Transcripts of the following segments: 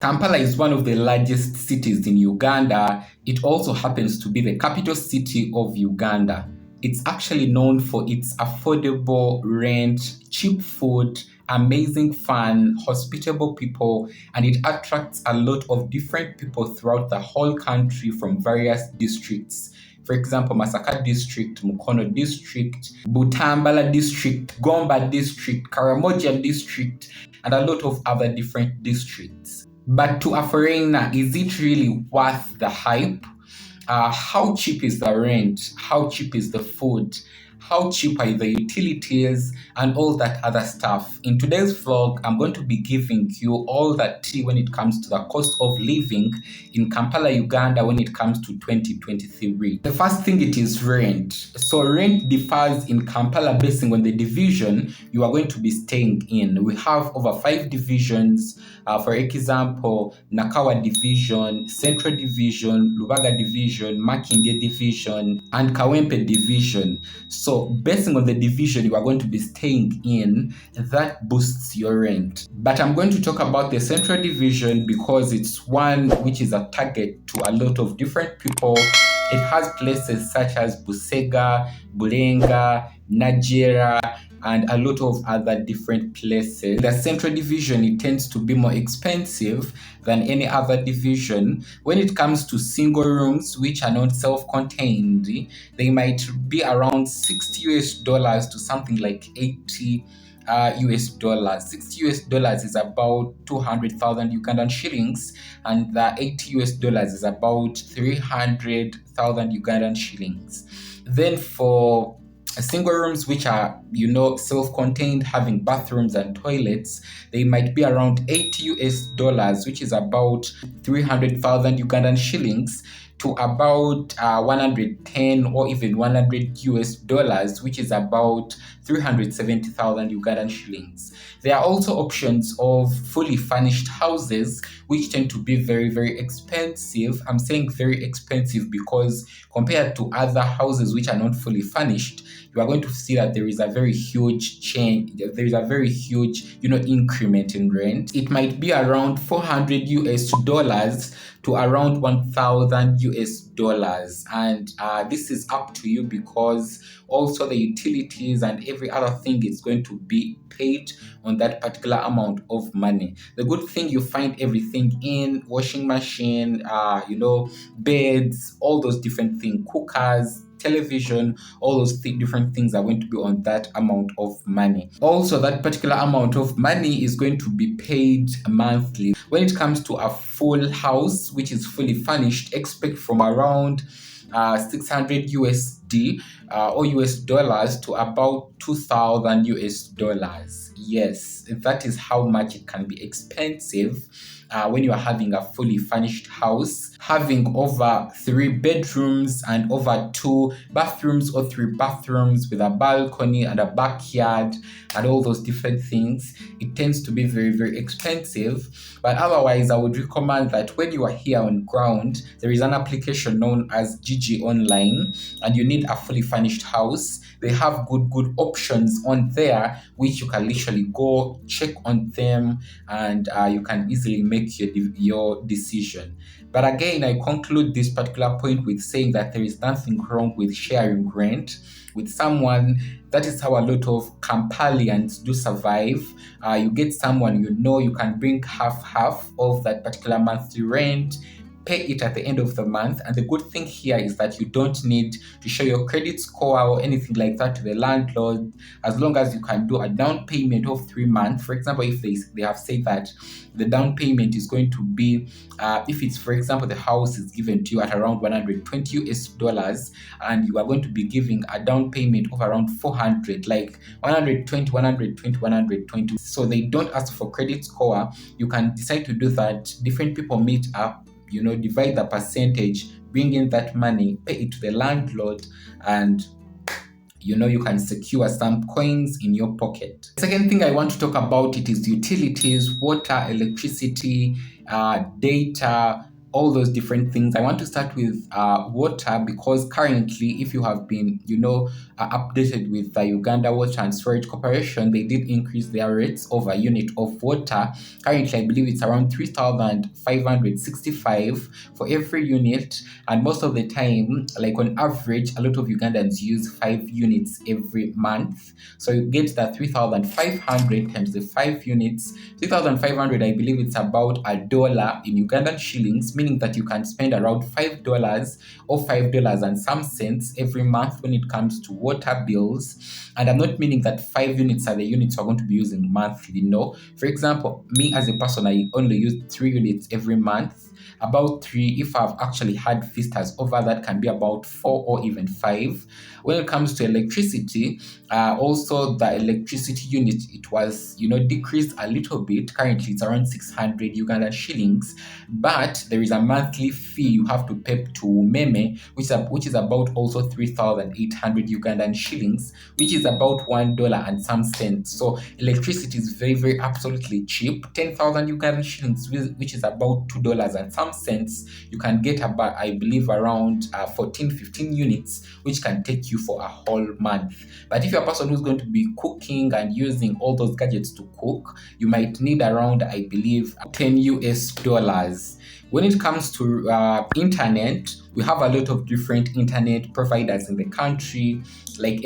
Kampala is one of the largest cities in Uganda. It also happens to be the capital city of Uganda. It's actually known for its affordable rent, cheap food, amazing fun, hospitable people, and it attracts a lot of different people throughout the whole country from various districts. For example, Masaka district, Mukono district, Butambala district, Gomba district, Karamoja district, and a lot of other different districts. But to a foreigner, is it really worth the hype? How cheap is the rent? How cheap is the food? How cheap are the utilities and all that other stuff? In today's vlog, I'm going to be giving you all that tea when it comes to the cost of living in Kampala, Uganda when it comes to 2023. The first thing, it is rent. So rent differs in Kampala based on the division you are going to be staying in. We have over 5 divisions. For example, Nakawa division, Central division, Lubaga division, Makindye division, and Kawempe division. So based on the division you are going to be staying in, that boosts your rent. But I'm going to talk about the Central division because it's one which is a target to a lot of different people. It has places such as Busega, Bulenga, Najera, and a lot of other different places. The Central division, it tends to be more expensive than any other division. When it comes to single rooms which are not self-contained, they might be around $60 to something like 80 US dollars. $60 is about 200,000 Ugandan shillings, and the 80 US dollars is about 300,000 Ugandan shillings. Then for single rooms which are, self-contained, having bathrooms and toilets, they might be around 80 US dollars, which is about 300,000 Ugandan shillings, to about 110 or even 100 US dollars, which is about 370,000 Ugandan shillings. There are also options of fully furnished houses, which tend to be very, very expensive. I'm saying very expensive because compared to other houses which are not fully furnished, you are going to see that there is a very huge change. There is a very huge, increment in rent. It might be around 400 US dollars to around 1,000 US dollars. And this is up to you because also the utilities and every other thing is going to be paid on that particular amount of money. The good thing, you find everything in washing machine, beds, all those different things, cookers, television, all those different things are going to be on that amount of money. Also, that particular amount of money is going to be paid monthly. When it comes to a full house which is fully furnished, expect from around 600 USD or US dollars to about 2,000 US dollars. Yes, that is how much it can be expensive when you are having a fully furnished house, having over 3 bedrooms and over 2 bathrooms or 3 bathrooms with a balcony and a backyard and all those different things. It tends to be very, very expensive. But otherwise, I would recommend that when you are here on ground, there is an application known as GG Online, and you need a fully furnished house. They have good options on there which you can literally go check on them, and you can easily make your decision. But again, I conclude this particular point with saying that there is nothing wrong with sharing rent with someone. That is how a lot of Kampalians do survive. You get someone you can bring half of that particular monthly rent, pay it at the end of the month. And the good thing here is that you don't need to show your credit score or anything like that to the landlord, as long as you can do a down payment of 3 months. For example, if they have said that the down payment is going to be, if it's, for example, the house is given to you at around 120 US dollars, and you are going to be giving a down payment of around 400, like 120. So they don't ask for credit score. You can decide to do that. Different people meet up, divide the percentage, bring in that money, pay it to the landlord, and you can secure some coins in your pocket. The second thing I want to talk about, it is utilities, water, electricity, data, all those different things. I want to start with water, because currently, if you have been, updated with the Uganda Water and Storage Corporation, they did increase their rates of a unit of water. Currently, I believe it's around 3,565 for every unit. And most of the time, like on average, a lot of Ugandans use 5 units every month. So you get that 3,500 times the 5 units. 3,500, I believe it's about $1 in Ugandan shillings, meaning that you can spend around $5 or $5 and some cents every month when it comes to water bills. And I'm not meaning that 5 units are the units you're going to be using monthly. No. For example, me as a person, I only use 3 units every month. About 3, if I've actually had visitors over, that can be about 4 or even 5. When it comes to electricity, also the electricity unit, it was decreased a little bit. Currently it's around 600 Ugandan shillings, but there is a monthly fee you have to pay to Meme, which is about also 3,800 Ugandan shillings, which is about $1 and some cents. So electricity is very, very absolutely cheap. 10,000 Ugandan shillings, which is about $2 and some cents. You can get about, I believe, around 14, 15 units, which can take you for a whole month. But if you're a person who's going to be cooking and using all those gadgets to cook, you might need around, I believe, $10. When it comes to internet, we have a lot of different internet providers in the country, like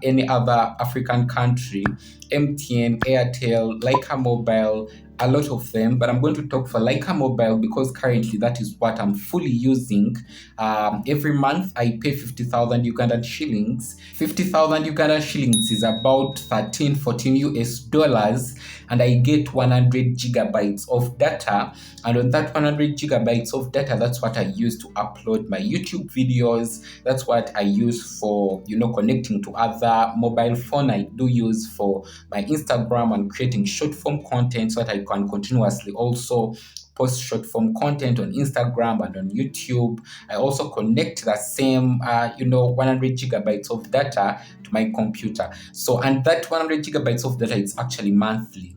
any other African country. MTN, Airtel, Leica Mobile, a lot of them, but I'm going to talk for Leica Mobile because currently that is what I'm fully using. Every month I pay 50,000 Ugandan shillings. 50,000 Ugandan shillings is about 13, 14 US dollars, and I get 100 gigabytes of data. And on that 100 gigabytes of data, that's what I use to upload my YouTube videos. That's what I use for, connecting to other mobile phone. I do use for my Instagram and creating short form content so that I can continuously also post short form content on Instagram and on YouTube. I also connect the same, 100 gigabytes of data to my computer. So, and that 100 gigabytes of data is actually monthly.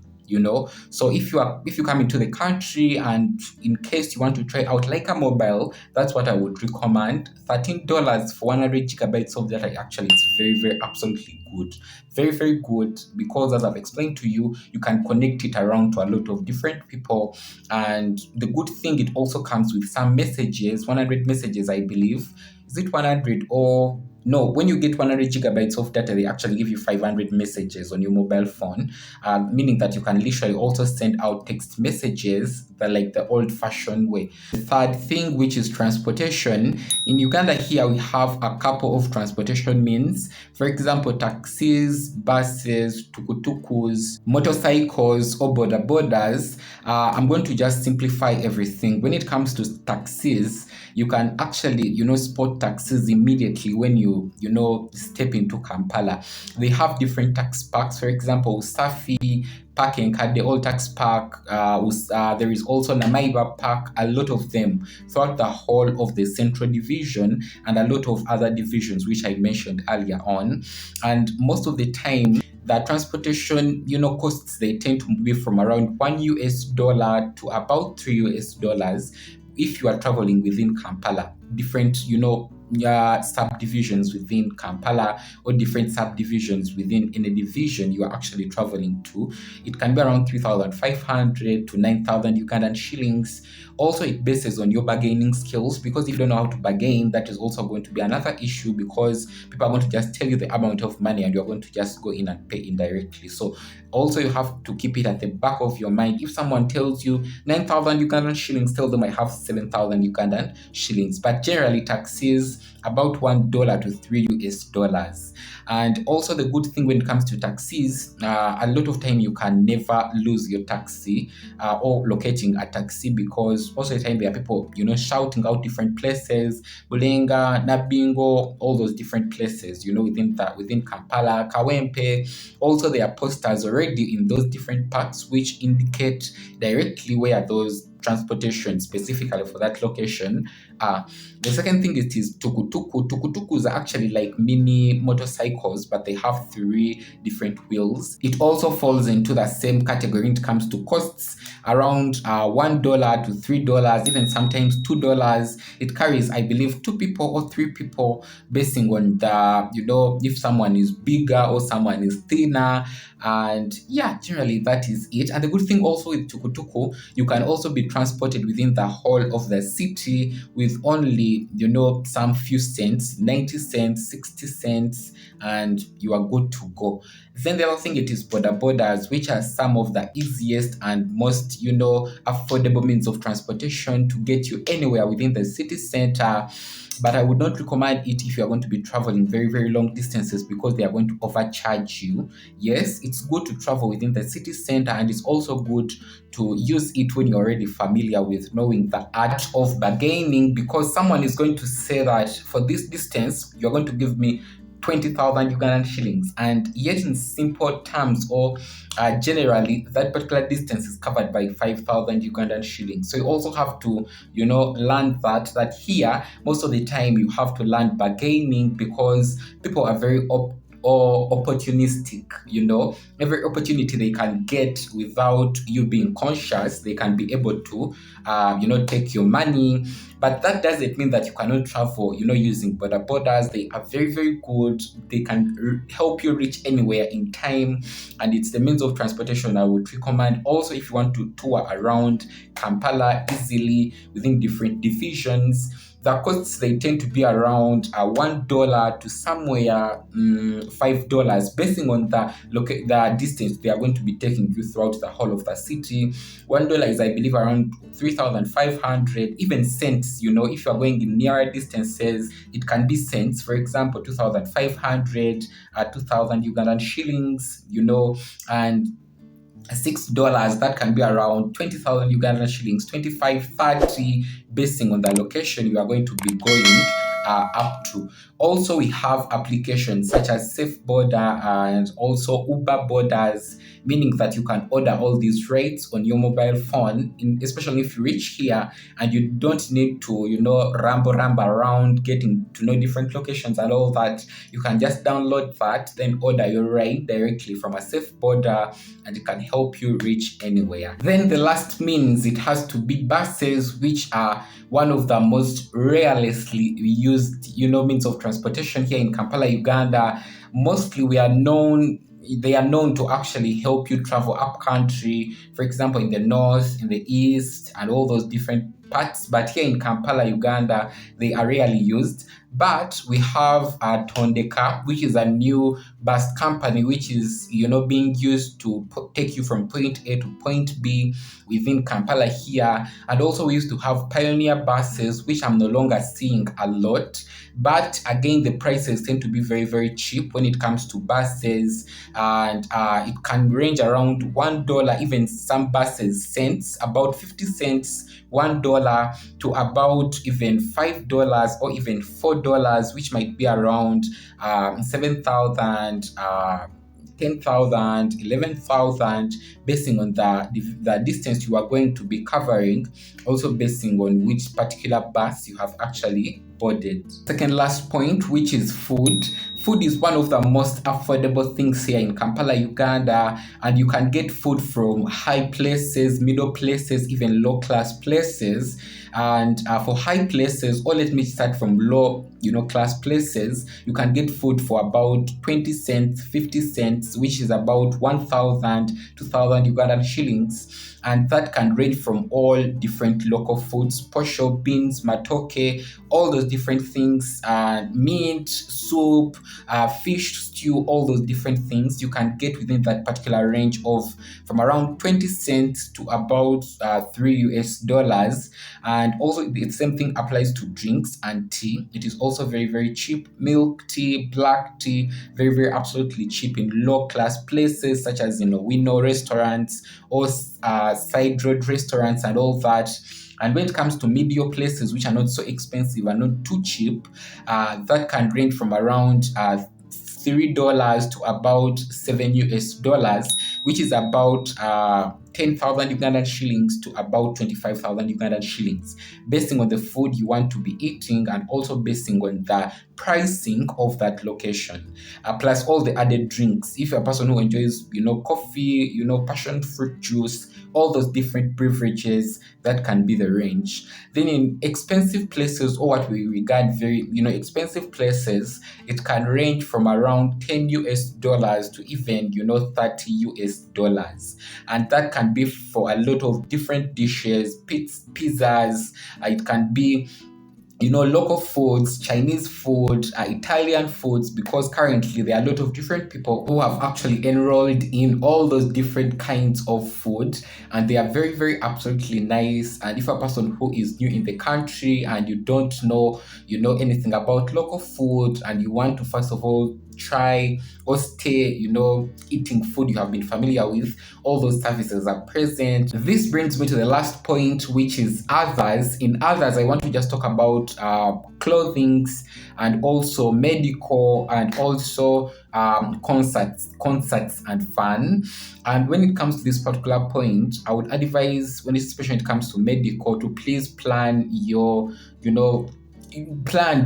So if you come into the country and in case you want to try out Leica Mobile, that's what I would recommend. $13 for 100 gigabytes of data actually is very, very absolutely good. Very, very good, because as I've explained to you, you can connect it around to a lot of different people. And the good thing, it also comes with some messages, 100 messages, I believe. Is it 100 or no? When you get 100 gigabytes of data, they actually give you 500 messages on your mobile phone, meaning that you can literally also send out text messages like the old-fashioned way. The third thing, which is transportation. In Uganda here, we have a couple of transportation means. For example, taxis, buses, tukutukus, motorcycles, or border borders. I'm going to just simplify everything. When it comes to taxis, you can actually, spot taxis immediately when you step into Kampala. They have different tax parks. For example, Safi, Parking at the old tax park. There is also Namaiba Park, a lot of them throughout the whole of the Central Division and a lot of other divisions, which I mentioned earlier on. And most of the time, the transportation, costs, they tend to be from around $1 to about $3 if you are traveling within Kampala. Different, subdivisions within Kampala or different subdivisions within any division you are actually traveling to. It can be around 3,500 to 9,000 Ugandan shillings. Also, it bases on your bargaining skills, because if you don't know how to bargain, that is also going to be another issue, because people are going to just tell you the amount of money and you're going to just go in and pay indirectly. So also you have to keep it at the back of your mind. If someone tells you 9,000 Ugandan shillings, tell them I have 7,000 Ugandan shillings. But generally, taxis about $1 to $3. And also the good thing when it comes to taxis, a lot of time you can never lose your taxi or locating a taxi, because most of the time there are people, shouting out different places, Bulenga, Nabingo, all those different places, within Kampala, Kawempe. Also, there are posters already in those different parts which indicate directly where those transportation specifically for that location. The second thing is tukutuku. Tukutukus are actually like mini motorcycles, but they have 3 different wheels. It also falls into the same category when it comes to costs, around $1 to $3, even sometimes $2. It carries, I believe, 2 people or 3 people, basing on the, if someone is bigger or someone is thinner. And yeah, generally that is it. And the good thing also with tukutuku, you can also be transported within the whole of the city with only, some few cents, 90 cents, 60 cents, and you are good to go. Then the other thing, it is border borders, which are some of the easiest and most, affordable means of transportation to get you anywhere within the city center. But I would not recommend it if you are going to be traveling very, very long distances, because they are going to overcharge you. Yes, it's good to travel within the city center, and it's also good to use it when you're already familiar with knowing the art of bargaining, because someone is going to say that for this distance, you're going to give me 20,000 Ugandan shillings, and yet in simple terms, or generally, that particular distance is covered by 5,000 Ugandan shillings. So you also have to, learn that here, most of the time you have to learn bargaining, because people are very or opportunistic. Every opportunity they can get without you being conscious, they can be able to take your money. But that doesn't mean that you cannot travel using border borders. They are very, very good. They can help you reach anywhere in time, and it's the means of transportation I would recommend. Also, if you want to tour around Kampala easily within different divisions, the costs, they tend to be around $1 to somewhere $5, basing on the distance they are going to be taking you throughout the whole of the city. $1 is, I believe, around 3,500, even cents. If you are going in nearer distances, it can be cents. For example, 2,500, 2,000 Ugandan shillings. And $6, that can be around 20,000 Ugandan shillings, 25, 30, basing on the location you are going to be going up to. Also, we have applications such as Safe Border and also Uber Borders, meaning that you can order all these rates on your mobile phone, especially if you reach here and you don't need to, ramble around getting to know different locations and all that. You can just download that, then order your ride directly from a Safe Border, and it can help you reach anywhere. Then the last means, it has to be buses, which are one of the most rarely used, means of transportation here in Kampala, Uganda. Mostly they are known to actually help you travel up country, for example, in the north, in the east, and all those different parts. But here in Kampala, Uganda, they are rarely used. But we have Tondeka, which is a new bus company, which is being used to take you from point A to point B within Kampala here. And also we used to have Pioneer buses, which I'm no longer seeing a lot. But again, the prices tend to be very, very cheap when it comes to buses, and it can range around $1, even some buses cents, about 50 cents, $1 to about even $5 or even $4, which might be around 7,000, 10,000, 11,000, basing on the distance you are going to be covering, also basing on which particular bus you have actually boarded. Second last point, which is food. Food is one of the most affordable things here in Kampala, Uganda, and you can get food from high places, middle places, even low class places. And for high places, or let me start from low class places, you can get food for about 20 cents, 50 cents, which is about 1,000, 2,000 Ugandan shillings. And that can range from all different local foods, posho, beans, matoke, all those different things, meat, soup, fish stew, all those different things you can get within that particular range of from around 20 cents to about $3. And also the same thing applies to drinks and tea. It is also very, very cheap. Milk tea, black tea, very, very absolutely cheap in low class places such as we know restaurants or side road restaurants and all that. And when it comes to medium places, which are not so expensive and not too cheap, that can range from around $3 to about $7, which is about 10,000 Ugandan shillings to about 25,000 Ugandan shillings, basing on the food you want to be eating and also basing on the pricing of that location, plus all the added drinks. If you're a person who enjoys, coffee, passion fruit juice, all those different beverages, that can be the range. Then in expensive places, or what we regard very, expensive places, it can range from around 10 US dollars to even, 30 US dollars. And that can be for a lot of different dishes, pizzas, it can be local foods, Chinese food, Italian foods, because currently there are a lot of different people who have actually enrolled in all those different kinds of food, and they are very, very absolutely nice. And if a person who is new in the country and you don't know, anything about local food, and you want to first of all try or stay, eating food you have been familiar with, all those services are present. This brings me to the last point, which is others. In others, I want to just talk about clothings and also medical and also concerts and fun. And when it comes to this particular point, I would advise, especially when it comes to medical, to please plan your,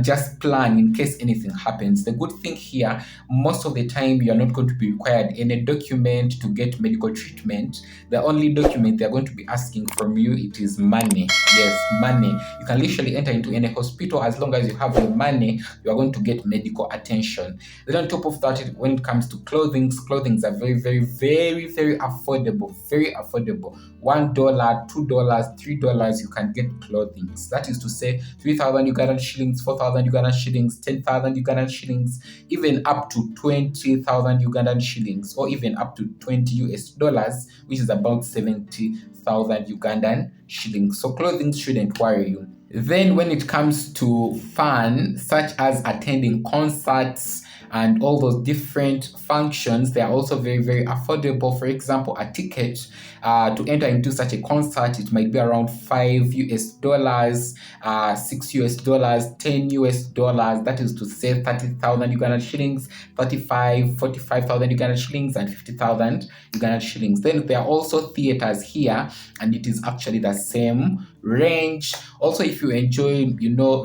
just plan in case anything happens. The good thing here, most of the time you're not going to be required any document to get medical treatment. The only document they're going to be asking from you, it is money. Yes, money. You can literally enter into any hospital. As long as you have your money, you are going to get medical attention. Then on top of that, when it comes to clothings are very, very, very, very affordable. Very affordable. $1, $2, $3, you can get clothing. That is to say 3,000 Ugandan shillings, 4,000 Ugandan shillings, 10,000 Ugandan shillings, even up to 20,000 Ugandan shillings, or even up to 20 US dollars, which is about 70,000 Ugandan shillings. So clothing shouldn't worry you. Then when it comes to fun, such as attending concerts and all those different functions, they are also very, very affordable. For example, a ticket to enter into such a concert, it might be around 5 US dollars, 6 US dollars, 10 US dollars. That is to say 30,000 Ugandan shillings, 45,000 Ugandan shillings, and 50,000 Ugandan shillings. Then there are also theaters here, and it is actually the same range. Also, if you enjoy,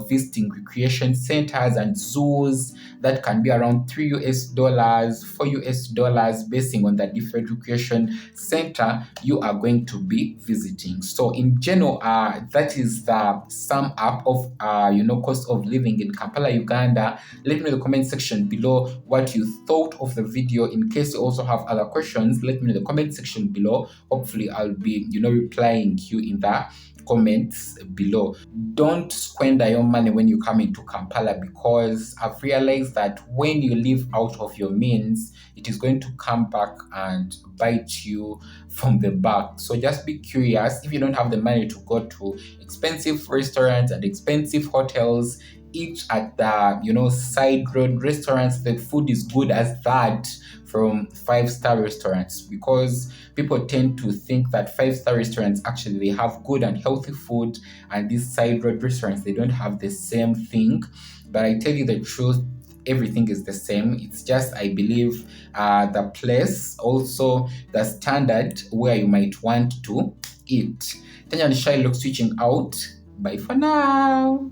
visiting recreation centers and zoos, that can be around 3 US dollars, 4 US dollars, basing on the different recreation center you are going to be visiting. So in general, that is the sum up of cost of living in Kampala, Uganda. Let me know in the comment section below what you thought of the video. In case you also have other questions, let me know in the comment section below. Hopefully I'll be replying you in the comments below. Don't squander your money when you come into Kampala, because I've realized that when you live out of your means, it is going to come back and bite you from the back. So just be curious. If you don't have the money to go to expensive restaurants and expensive hotels, eat at the side road restaurants. The food is good as that from 5-star restaurants, because people tend to think that 5-star restaurants actually they have good and healthy food, and these side road restaurants, they don't have the same thing. But I tell you the truth, everything is the same. It's just, I believe, the place, also the standard where you might want to eat. Tanyanishailoc switching out. Bye for now.